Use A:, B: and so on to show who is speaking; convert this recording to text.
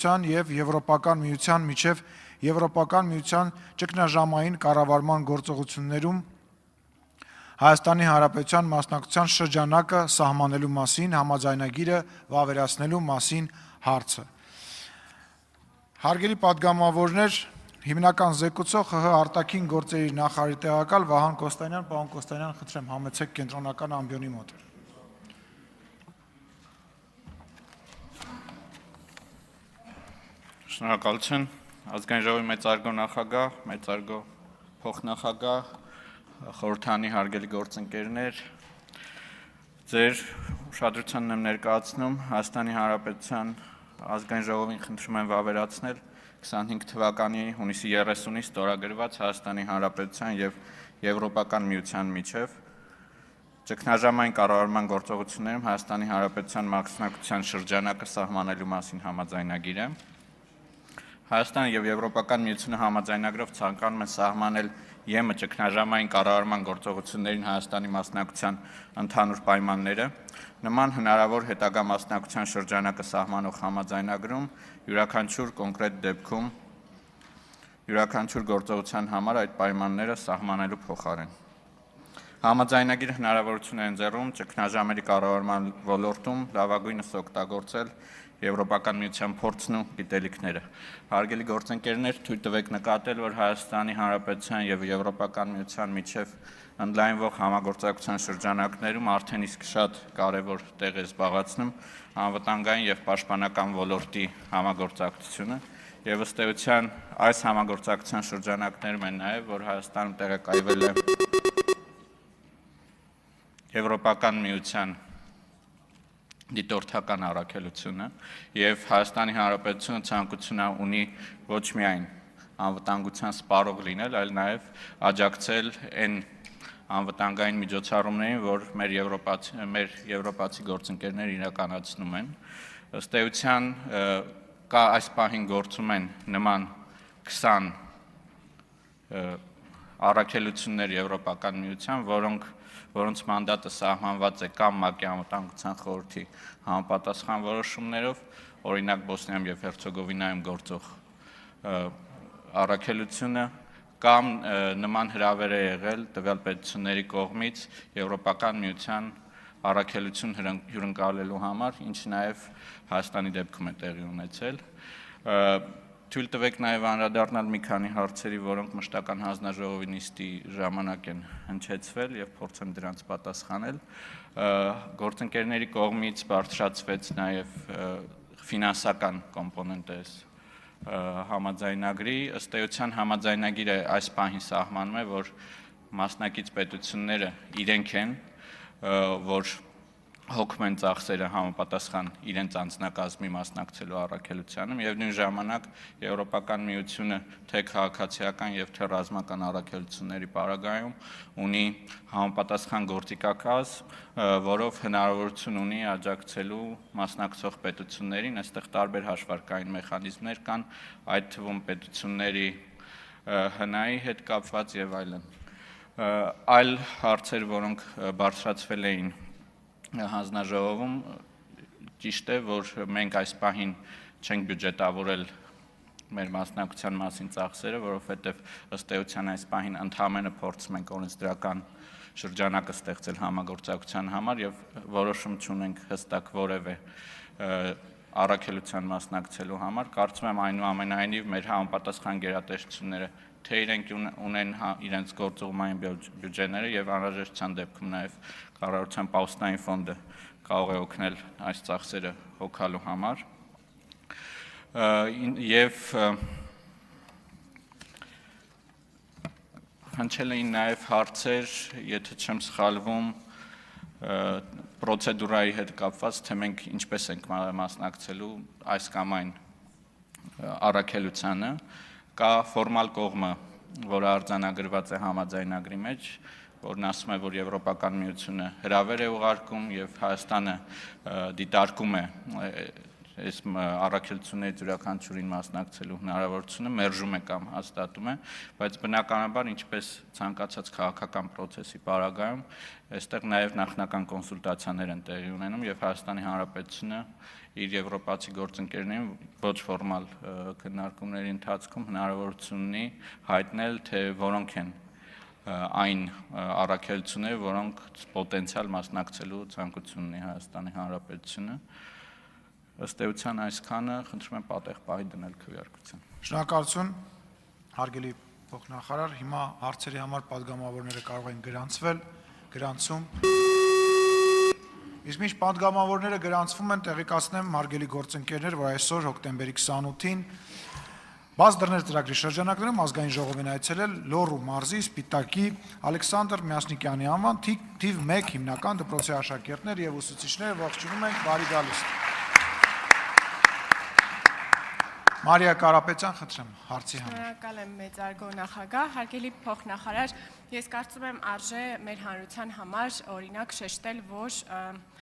A: եւ Եվրոպական միության միջև Եվրոպական միության ճգնաժամային կառավարման գործողություններում Հայաստանի Հանրապետության մասնակցության շրջանակը սահմանելու մասին համաձայնագիրը վավերացնելու մասին հարցը։ Հարգելի պատգամավորներ, հիմնական զեկուցող ՀՀ արտաքին գործերի նախարարի տեղակալ Վահան Կոստանյան, պարոն Կոստանյան, խնդրեմ համեցեք կենտրոնական ամբիոնի մոտ։
B: Շնորհակալություն, ազգային ժողովի մեծարգո նախագահ, մեծարգո փոխնախագահ, խորհրդանի հարգելի գործընկերներ, ձեր ուշադրությանն եմ ներկայացնում Հայաստանի Հանրապետության ազգային ժողովին խնդրում եմ վավերացնել 25 թվականի հունիսի 30-ից ստորագրված Հայաստանի Հանրապետության եւ Եվրոպական միության միջև ճգնաժամային կառավարման գործողություններում Հայաստանի Հանրապետության մասնակցության շրջանակը սահմանելու մասին համաձայնագիրը։ Հայաստանը եւ Եվրոպական միությունը համաձայնագրով ցանկանում են սահմանել ԵՄ ճգնաժամային կառավարման գործողություններին Հայաստանի մասնակցության ընդհանուր պայմանները։ Նման հնարավոր հետագա մասնակցության շրջանակը սահմանող համաձայնագրում յուրաքանչյուր կոնկրետ դեպքում յուրաքանչյուր գործողության համար այդ պայմանները սահմանելու փոխարեն։ Համաձայնագիրը հնարավորություն է ընձեռում ճգնաժամերի կառավարման ոլորտում լավագույնս օգտագործել Եվրոպական միության փորձն ու գիտելիքները։ Հարգելի գործընկերներ, թույլ տվեք նկատել, որ Հայաստանի Հանրապետության եւ Եվրոպական միության միջև ընդլայնվող համագործակցության շրջանակներում արդեն իսկ շատ կարևոր տեղ է զբաղեցնում անվտանգային եւ պաշտպանական ոլորտի համագործակցությունը եւ ըստ էության այս համագործակցության շրջանակներում են նաեւ, որ Հայաստանում տեղակայվել է Եվրոպական միության դիտորդական առաքելությունը եւ Հայաստանի Հանրապետությունը ցանկություն ունի ոչ միայն անվտանգության սպառող լինել, այլ նաեւ աջակցել այն անվտանգային միջոցառումներին, որ մեր եվրոպացի գործընկերները իրականացնում են։ Ըստ էության կա այս պահին գործում են նման 20 առաքելություններ Եվրոպական միության, որոնց մանդատը սահմանված է կամ ՄԱԿ-ի անվտանգության խորհրդի համապատասխան որոշումներով, օրինակ Բոսնիայում եւ Հերցեգովինայում գործող առաքելությունը, կամ նման հրավեր է եղել տվյալ պետությունների կողմից Եվրոպական միության առաքելություն հյուրընկալելու համար, ինչը նաեւ Հայաստանի դեպքում է տեղի ունեցել։ Թույլ տվեք նաեւ անդրադառնալ մի քանի հարցերի, որոնք մշտական հանձնաժողովի նիստի ժամանակ են հնչեցվել եւ փորձեմ դրանց պատասխանել։ Գործընկերների կողմից բարձրացվեց նաեւ ֆինանսական կոմպոնենտը համաձայնագրի, ըստ էության համաձայնագիրը այս պահին սահմանում է, որ մասնակից պետությունները իրենք են, որ հոգում են ծախսերը համապատասխան իրենց անձնակազմի մասնակցելու առաքելությանը եւ նույն ժամանակ Եվրոպական միությունը թե քաղաքացիական եւ թե ռազմական առաքելությունների պարագայում ունի համապատասխան գործիքակազմ, որով հնարավորություն ունի աջակցելու մասնակցող պետություններին, այստեղ տարբեր հաշվարկային մեխանիզմներ կան, այդ թվում պետությունների հնայի հետ կապված եւ այլն։ Այլ հարցեր, որոնք բարձրացվել էին հանձնաժողովում, ճիշտ է, որ մենք այս պահին չենք բյուջետավորել մեր մասնակցության մասին ծախսերը, որովհետև ըստ էության այս պահին ընդհանրապես փորձում ենք օրենսդրական շրջանակը ստեղծել համագործակցության համար եւ որոշում չունենք հստակ որևէ առաքելության մասնակցելու համար։ Կարծում եմ այնուամենայնիվ մեր համապատասխան գերատեսչությունները թե իրենք ունեն իրենց գործողմային բյուջեները եւ անհրաժեշտության դեպքում նաեւ կառավարության պահոստային ֆոնդը կարող է օգնել այս ծախսերը հոգալու համար եւ հնչել էին նաեւ հարցեր, եթե չեմ սխալվում, պրոցեդուրայի հետ կապված, թե մենք ինչպես ենք մասնակցելու այս կամ այն առաքելությանը, կա ֆորմալ կողմը, որը արձանագրված է համաձայնագրի մեջ, որն ասում է, որ Եվրոպական միությունը հրավեր է ուղարկում եւ Հայաստանը դիտարկում է այս առաքելություններից յուրաքանչյուրին մասնակցելու հնարավորությունը մերժում է կամ հաստատում է, բայց բնականաբար ինչպես ցանկացած քաղաքական process-ի պարագայում, այստեղ նաև նախնական կոնսուլտացիաներ են տեղի ունենում եւ Հայաստանի Հանրապետությունը իր եվրոպացի գործընկերներին ոչ ֆորմալ քննարկումների ընթացքում հնարավորություն ունի հայտնել, թե որոնք են այն առաքելությունները, որոնք պոտենցիալ մասնակցելու ցանկություն ունի Հայաստանի Հանրապետությունը։ Ըստ էության այսքանը, խնդրում եմ պատեղ պահի դնել քվեարկության։
A: Շնորհակալություն, հարգելի փոխնախարար, հիմա հարցերի համար падգամավորները կարող են գրանցվել, գրանցում։ Իսկ մինչ падգամավորները գրանցվում են, տեղեկացնեմ հարգելի գործընկերներ, որ այսօր հոկտեմբերի 28-ին Բաց դռներ ծրագրի շրջանակներում ազգային ժողովին այցելել Լոռու մարզի Սպիտակի Ալեքսանդր Մյասնիկյանի անվան թիվ 1 հիմնական դպրոցի աշակերտներ եւ ուսուցիչները ողջունում ենք, բարի գալուստ։ Մարիա Կարապետյան, խնդրեմ, հարցի համար։
C: Շնորհակալ եմ մեծարգո նախագահ, հարգելի փոխնախարար, ես կարծում եմ արժե մեր հանրության համար օրինակ շեշտել, որ